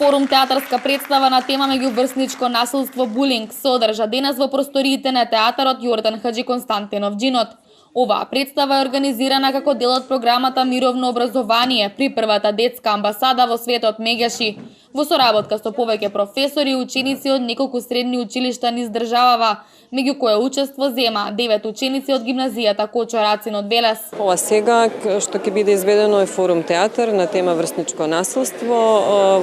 Форум театарска представа на тема меѓуврсничко насилство булинг се одржа денес во просториите на театарот Јордан Хаджи Константинов Џинот. Оваа представа е организирана како дел од програмата Мировно образование при првата детска амбасада во светот Меѓаши, во соработка со повеќе професори и ученици од неколку средни училишта низ државава, меѓу кои учество зема 9 ученици од гимназијата Кочо Рацин од Велес. Ова сега што ќе биде изведено е форум театар на тема врсничко насилство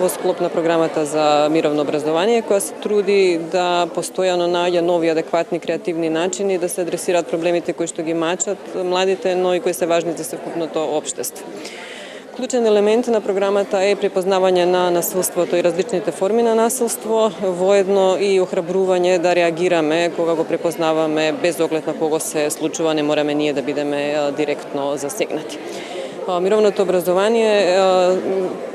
во склоп на програмата за мировно образование, која се труди да постојано наоѓа нови адекватни креативни начини да се адресираат проблемите кои што ги мачат младите, но и кои се важни за секупното општество. Клучен елемент на програмата е препознавање на насилството и различните форми на насилство, воедно и охрабрување да реагираме кога го препознаваме, без оглед на кого се случува, не мораме ние да бидеме директно засегнати. Мировното образование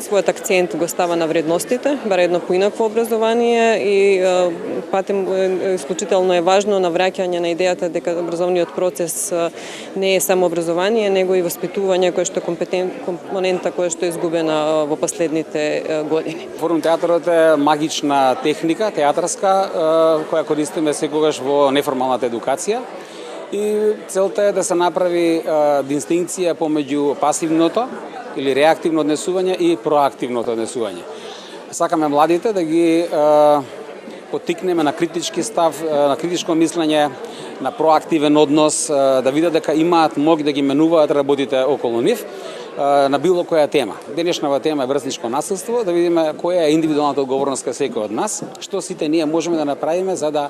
својот акцент го става на вредностите, бар едно поинакво образование и патем исклучително е важно навраќање на идејата дека образовниот процес не е само образование, него и воспитување кој што е компонента која што е изгубена во последните години. Форум театарот е магична техника, театарска, која користиме секогаш во неформалната едукација. И целта е да се направи дистинкција помеѓу пасивното или реактивно однесување и проактивното однесување. Сакаме младите да ги поттикнеме на критички став, на критичко мислење, на проактивен однос, да видат дека имаат моќ да ги менуваат работите околу нив на било која тема. Денешната тема е врсничко насилство, да видиме која е индивидуалната одговорност кај секој од нас, што сите ние можеме да направиме за да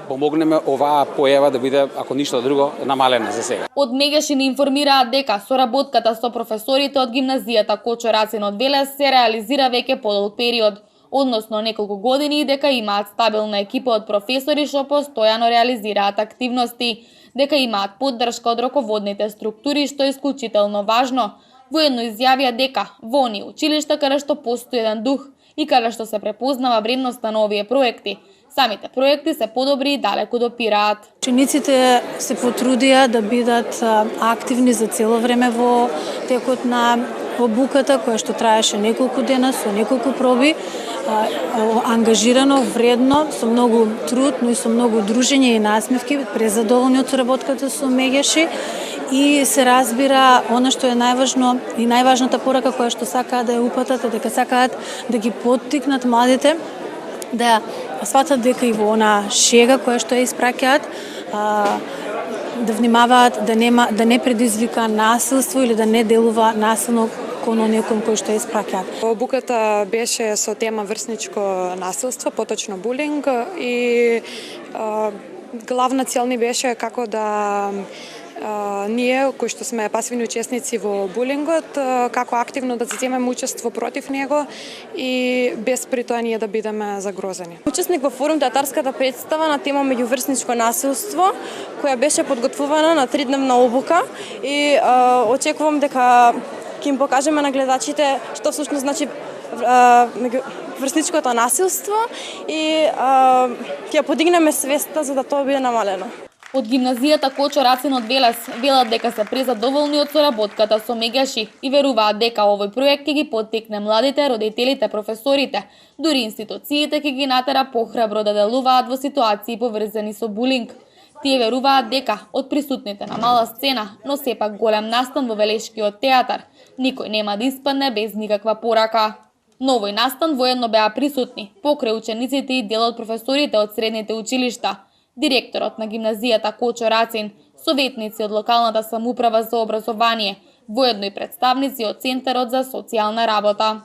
помогнеме оваа појава да биде, ако ништо друго, намалена за сега. Од Меѓаши ни информираат дека соработката со професорите од гимназијата Кочо Рацин од Велес се реализира веќе подолг период, односно неколку години, и дека имаат стабилна екипа од професори што постојано реализираат активности, дека имаат поддршка од раководните структури, што е исклучително важно. Воедно изјавија дека во оние училишта каде што постои еден дух и каде што се препознава вредноста на овие проекти, самите проекти се подобри и далеку допираат. Учениците се потрудија да бидат активни за цело време во текот на обуката, која што траеше неколку дена, со неколку проби, ангажирано, вредно, со многу труд, но и со многу дружење и насмевки, презадоволни од соработката со Меѓаши, и се разбира она што е најважно и најважната порака која што сакаат да ја упатат, е дека сакаат да ги поттикнат младите да сватат дека и во она шега која што ја испраќаат, да внимаваат да не предизвика насилство или да не делува насилно кон некој кој што ја испраќаат. Обуката беше со тема врсничко насилство, поточно булинг, и главна цел ни беше како да ние, кои што сме пасивни учесници во булингот, како активно да земеме учество против него и без при тоа ние да бидеме загрозени. Учесник во форум театарската представа на тема меѓуврсничко насилство, која беше подготвувана на 3-дневна обука, и очекувам дека ќе им покажеме на гледачите што всушност значи врсничкото насилство и ќе подигнеме свеста за да тоа биде намалено. Од гимназијата Кочо Рацин од Велес велат дека се презадоволни од соработката со Меѓаши и веруваат дека овој проект ќе ги поттикне младите, родителите, професорите, дури институциите ќе ги натера похрабро да делуваат во ситуации поврзани со булинг. Тие веруваат дека од присутните на мала сцена, но сепак голем настан во Велешкиот театар, никој нема да испадне без никаква порака. На овој настан воедно беа присутни покрај учениците и дел од професорите од средните училишта, директорот на гимназијата Кочо Рацин, советници од локалната самоуправа за образование, воедно и представници од Центарот за социјална работа.